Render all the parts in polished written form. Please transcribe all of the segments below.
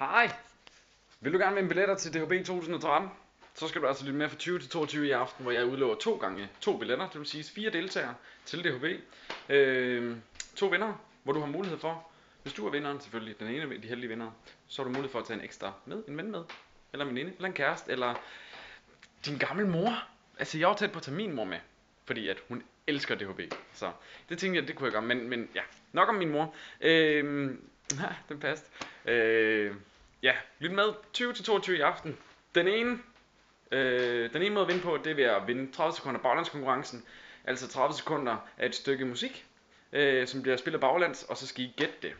Hej! Vil du gerne vinde billetter til DHB 2013? Så skal du altså lytte med fra 20 til 22 i aften, hvor jeg udlover 2 gange 2 billetter, det vil sige 4 deltagere til DHB. 2 vindere, hvor du har mulighed for, hvis du er vinderen selvfølgelig, den ene af de heldige vindere, så har du mulighed for at tage en ekstra med, en ven med, eller en veninde, eller en kæreste, eller din gamle mor. Altså jeg var tæt på at tage min mor med, fordi at hun elsker DHB, så det tænkte jeg, det kunne jeg gøre, men ja, nok om min mor. Den passede. Ja, lyt med 20 til 22 i aften. Den ene måde at vinde på, det er ved at vinde 30 sekunder baglandskonkurrencen. Altså 30 sekunder af et stykke musik, som bliver spillet baglands, og så skal I gætte det.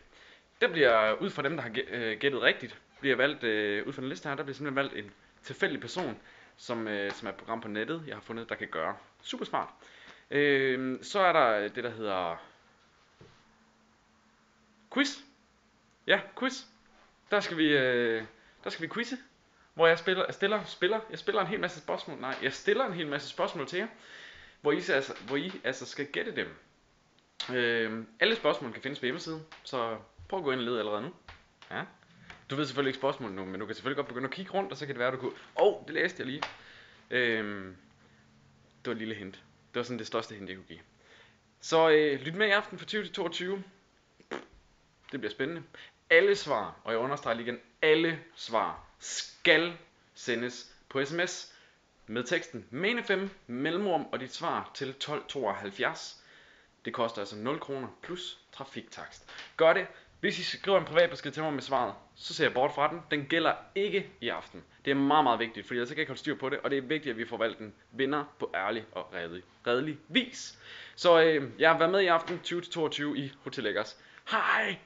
Der bliver ud fra dem, der har gættet rigtigt, bliver valgt ud fra den liste her, der bliver simpelthen valgt en tilfældig person, som er et program på nettet, jeg har fundet, der kan gøre. Super smart. Så er der det, der hedder quiz. Ja, quiz. Der skal vi quizze, hvor jeg stiller en hel masse spørgsmål. Nej, jeg stiller en hel masse spørgsmål til jer, hvor I altså skal gætte dem. Alle spørgsmål kan findes på hjemmesiden, så prøv at gå ind og lede allerede nu. Ja. Du ved selvfølgelig ikke spørgsmålet nu, men du kan selvfølgelig godt begynde at kigge rundt, og så kan det være, du kunne... det læste jeg lige. Det var et lille hint. Det var sådan det største hint, jeg kunne give. Så lyt med i aften fra 20 til 22. Det bliver spændende. Alle svar, og jeg understreger lige igen, alle svar skal sendes på sms med teksten MENE5 mellemrum og dit svar til 1272. Det koster altså 0 kroner plus trafiktakst. Gør det. Hvis I skriver en privat besked til mig med svaret, så ser jeg bort fra den. Den gælder ikke i aften. Det er meget, meget vigtigt, fordi ellers kan jeg ikke holde styr på det, og det er vigtigt, at vi får valgt en vinder på ærlig og redelig vis. Så vær med i aften 20-22 i Hotel Eggers. Hej!